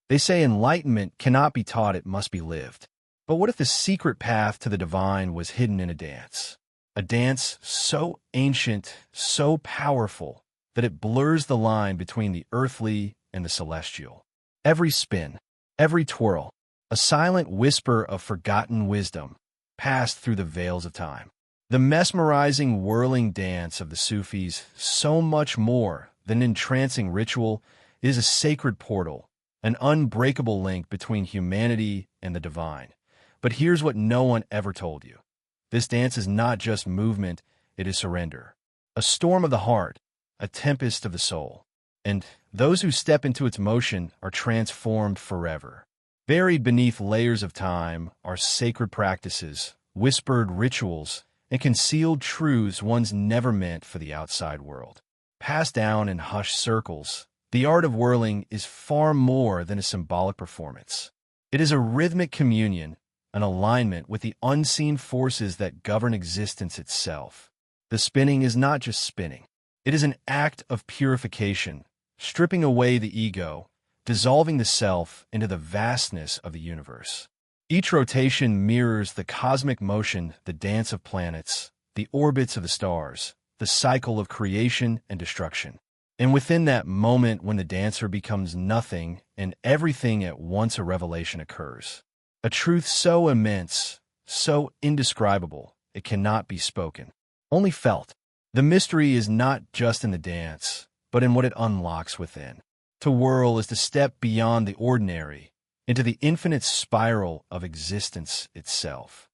They say enlightenment cannot be taught, it must be lived. But what if the secret path to the divine was hidden in a dance? A dance so ancient, so powerful, that it blurs the line between the earthly and the celestial. Every spin, every twirl, a silent whisper of forgotten wisdom passed through the veils of time. The mesmerizing whirling dance of the Sufis, so much more than an entrancing ritual, is a sacred portal, an unbreakable link between humanity and the divine. But here's what no one ever told you. This dance is not just movement, it is surrender. A storm of the heart, a tempest of the soul. And those who step into its motion are transformed forever. Buried beneath layers of time are sacred practices, whispered rituals, and concealed truths one's never meant for the outside world. Passed down in hushed circles, the art of whirling is far more than a symbolic performance. It is a rhythmic communion, an alignment with the unseen forces that govern existence itself. The spinning is not just spinning. It is an act of purification, stripping away the ego, dissolving the self into the vastness of the universe. Each rotation mirrors the cosmic motion, the dance of planets, the orbits of the stars, the cycle of creation and destruction. And within that moment when the dancer becomes nothing and everything at once, a revelation occurs. A truth so immense, so indescribable, it cannot be spoken, only felt. The mystery is not just in the dance, but in what it unlocks within. To whirl is to step beyond the ordinary, into the infinite spiral of existence itself.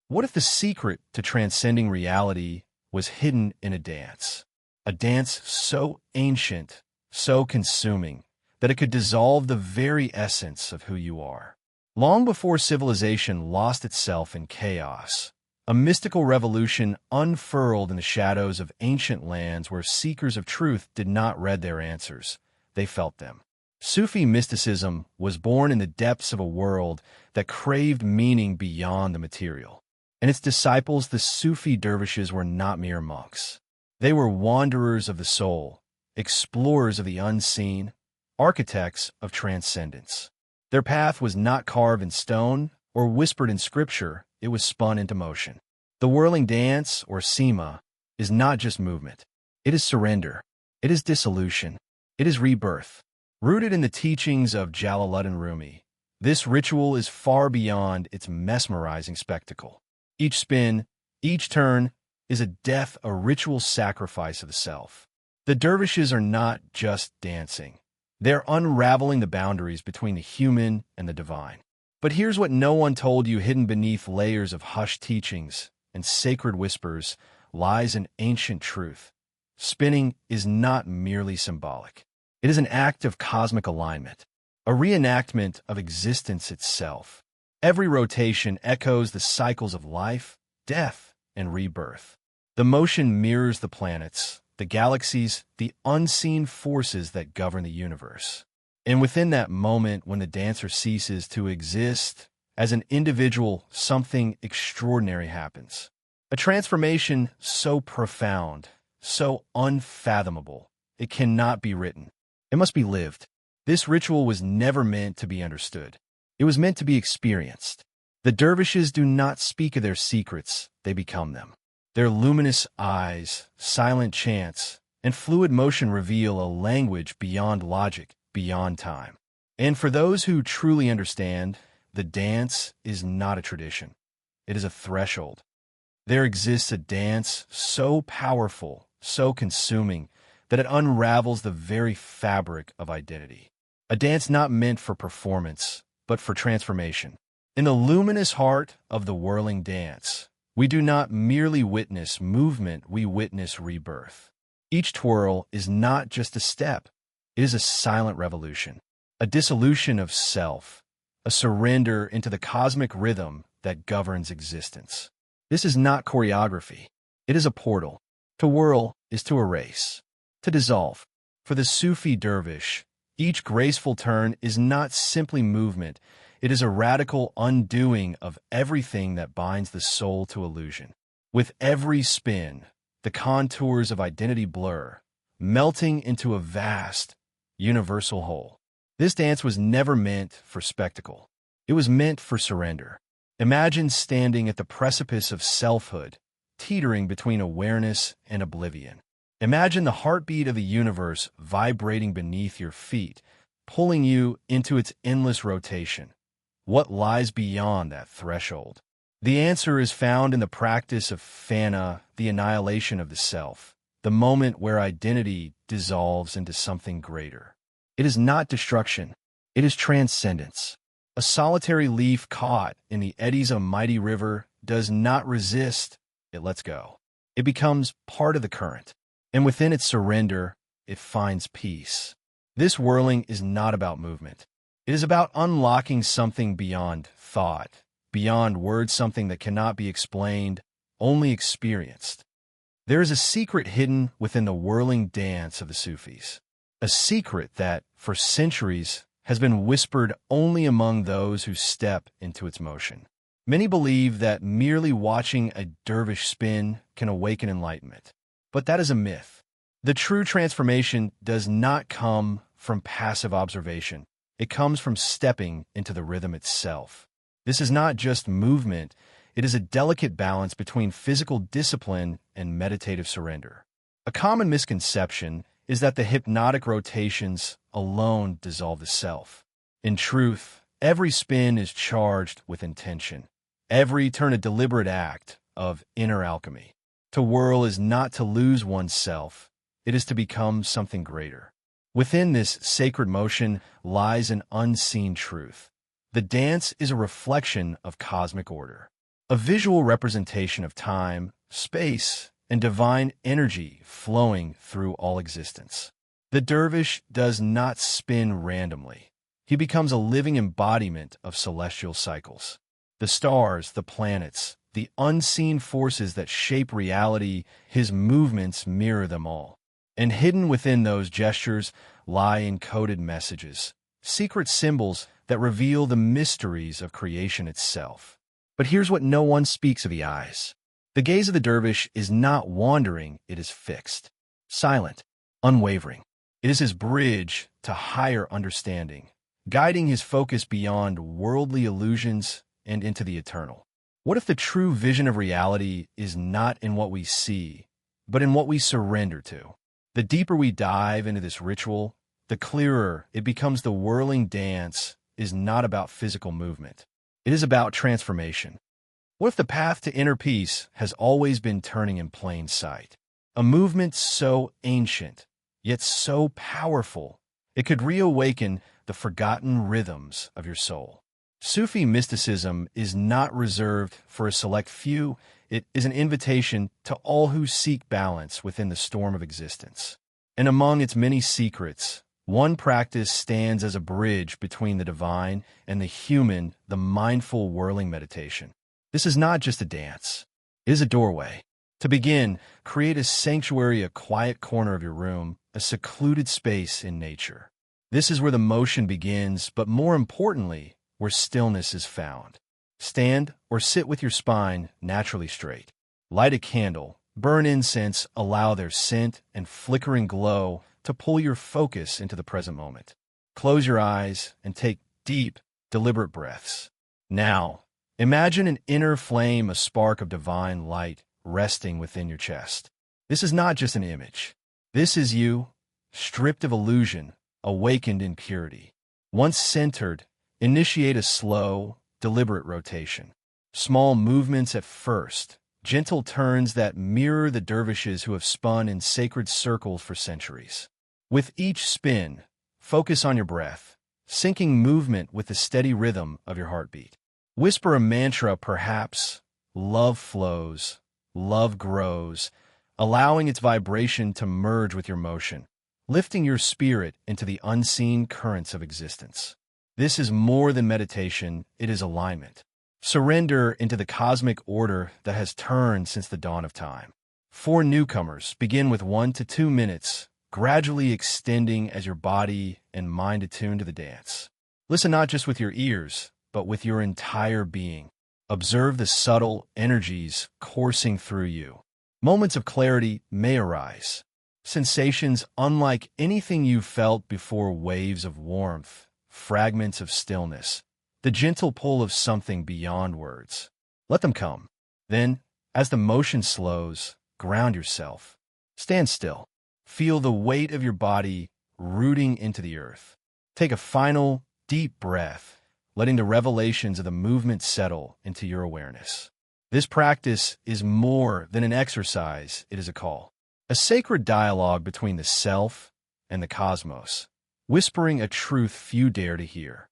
What if the secret to transcending reality was hidden in a dance? A dance so ancient, so consuming, that it could dissolve the very essence of who you are. Long before civilization lost itself in chaos, a mystical revolution unfurled in the shadows of ancient lands where seekers of truth did not read their answers, they felt them. Sufi mysticism was born in the depths of a world that craved meaning beyond the material. And its disciples, the Sufi dervishes, were not mere monks. They were wanderers of the soul, explorers of the unseen, architects of transcendence. Their path was not carved in stone or whispered in scripture, it was spun into motion. The whirling dance, or sema, is not just movement. It is surrender. It is dissolution. It is rebirth. Rooted in the teachings of Jalaluddin Rumi, this ritual is far beyond its mesmerizing spectacle. Each spin, each turn, is a death, a ritual sacrifice of the self. The dervishes are not just dancing. They're unraveling the boundaries between the human and the divine. But here's what no one told you: hidden beneath layers of hushed teachings and sacred whispers lies an ancient truth. Spinning is not merely symbolic. It is an act of cosmic alignment, a reenactment of existence itself. Every rotation echoes the cycles of life, death, and rebirth. The motion mirrors the planets, the galaxies, the unseen forces that govern the universe. And within that moment when the dancer ceases to exist as an individual, something extraordinary happens. A transformation so profound, so unfathomable, it cannot be written. It must be lived. This ritual was never meant to be understood. It was meant to be experienced. The dervishes do not speak of their secrets, they become them. Their luminous eyes, silent chants, and fluid motion reveal a language beyond logic, beyond time. And for those who truly understand, the dance is not a tradition. It is a threshold. There exists a dance so powerful, so consuming, that it unravels the very fabric of identity. A dance not meant for performance, but for transformation. In the luminous heart of the whirling dance, we do not merely witness movement, we witness rebirth. Each twirl is not just a step, it is a silent revolution, a dissolution of self, a surrender into the cosmic rhythm that governs existence. This is not choreography, it is a portal. To whirl is to erase, to dissolve. For the Sufi dervish, each graceful turn is not simply movement, it is a radical undoing of everything that binds the soul to illusion. With every spin, the contours of identity blur, melting into a vast, universal whole. This dance was never meant for spectacle. It was meant for surrender. Imagine standing at the precipice of selfhood, teetering between awareness and oblivion. Imagine the heartbeat of the universe vibrating beneath your feet, pulling you into its endless rotation. What lies beyond that threshold? The answer is found in the practice of fana, the annihilation of the self, the moment where identity dissolves into something greater. It is not destruction, it is transcendence. A solitary leaf caught in the eddies of a mighty river does not resist, it lets go. It becomes part of the current, and within its surrender, it finds peace. This whirling is not about movement. It is about unlocking something beyond thought, beyond words, something that cannot be explained, only experienced. There is a secret hidden within the whirling dance of the Sufis, a secret that, for centuries, has been whispered only among those who step into its motion. Many believe that merely watching a dervish spin can awaken enlightenment, but that is a myth. The true transformation does not come from passive observation. It comes from stepping into the rhythm itself. This is not just movement, it is a delicate balance between physical discipline and meditative surrender. A common misconception is that the hypnotic rotations alone dissolve the self. In truth, every spin is charged with intention. Every turn a deliberate act of inner alchemy. To whirl is not to lose oneself, it is to become something greater. Within this sacred motion lies an unseen truth. The dance is a reflection of cosmic order, a visual representation of time, space, and divine energy flowing through all existence. The dervish does not spin randomly. He becomes a living embodiment of celestial cycles. The stars, the planets, the unseen forces that shape reality, his movements mirror them all. And hidden within those gestures lie encoded messages, secret symbols that reveal the mysteries of creation itself. But here's what no one speaks of: the eyes. The gaze of the dervish is not wandering, it is fixed, silent, unwavering. It is his bridge to higher understanding, guiding his focus beyond worldly illusions and into the eternal. What if the true vision of reality is not in what we see, but in what we surrender to? The deeper we dive into this ritual, the clearer it becomes. The whirling dance is not about physical movement. It is about transformation. What if the path to inner peace has always been turning in plain sight? A movement so ancient, yet so powerful, it could reawaken the forgotten rhythms of your soul. Sufi mysticism is not reserved for a select few. It is an invitation to all who seek balance within the storm of existence. And among its many secrets, one practice stands as a bridge between the divine and the human: the mindful whirling meditation. This is not just a dance. It is a doorway. To begin, create a sanctuary, a quiet corner of your room, a secluded space in nature. This is where the motion begins, but more importantly, where stillness is found. Stand or sit with your spine naturally straight. Light a candle, burn incense, allow their scent and flickering glow to pull your focus into the present moment. Close your eyes and take deep, deliberate breaths. Now, imagine an inner flame, a spark of divine light resting within your chest. This is not just an image. This is you, stripped of illusion, awakened in purity. Once centered, initiate a slow, deliberate rotation. Small movements at first, gentle turns that mirror the dervishes who have spun in sacred circles for centuries. With each spin, focus on your breath, syncing movement with the steady rhythm of your heartbeat. Whisper a mantra, perhaps: love flows, love grows, allowing its vibration to merge with your motion, lifting your spirit into the unseen currents of existence. This is more than meditation, it is alignment. Surrender into the cosmic order that has turned since the dawn of time. For newcomers, begin with 1 to 2 minutes, gradually extending as your body and mind attune to the dance. Listen not just with your ears, but with your entire being. Observe the subtle energies coursing through you. Moments of clarity may arise. Sensations unlike anything you've felt before, waves of warmth, fragments of stillness, the gentle pull of something beyond words. Let them come. Then, as the motion slows, ground yourself. Stand still. Feel the weight of your body rooting into the earth. Take a final, deep breath, letting the revelations of the movement settle into your awareness. This practice is more than an exercise, it is a call. A sacred dialogue between the self and the cosmos, whispering a truth few dare to hear.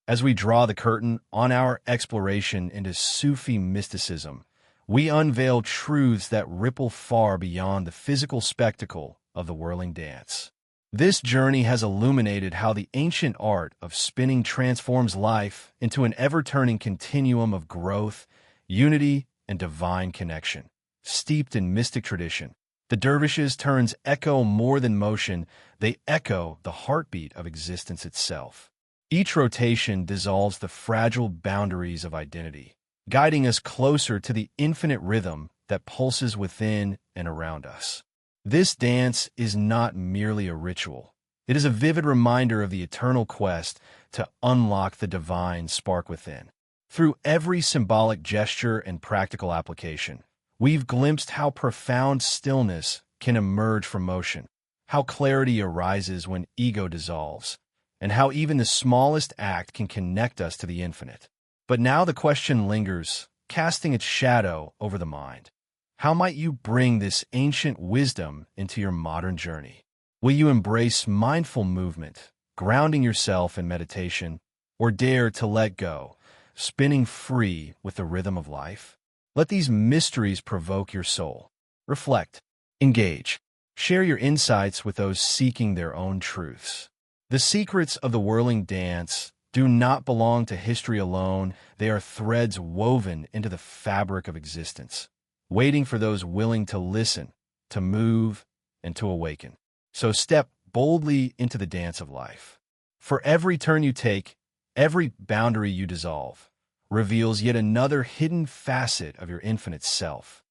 As we draw the curtain on our exploration into Sufi mysticism, we unveil truths that ripple far beyond the physical spectacle of the whirling dance. This journey has illuminated how the ancient art of spinning transforms life into an ever-turning continuum of growth, unity, and divine connection. Steeped in mystic tradition, the dervishes turns echo more than motion, they echo the heartbeat of existence itself. Each rotation dissolves the fragile boundaries of identity, guiding us closer to the infinite rhythm that pulses within and around us. This dance is not merely a ritual. It is a vivid reminder of the eternal quest to unlock the divine spark within. Through every symbolic gesture and practical application, we've glimpsed how profound stillness can emerge from motion, how clarity arises when ego dissolves, and how even the smallest act can connect us to the infinite. But now the question lingers, casting its shadow over the mind. How might you bring this ancient wisdom into your modern journey? Will you embrace mindful movement, grounding yourself in meditation, or dare to let go, spinning free with the rhythm of life? Let these mysteries provoke your soul. Reflect, engage, share your insights with those seeking their own truths. The secrets of the whirling dance do not belong to history alone. They are threads woven into the fabric of existence, waiting for those willing to listen, to move, and to awaken. So step boldly into the dance of life. For every turn you take, every boundary you dissolve, reveals yet another hidden facet of your infinite self.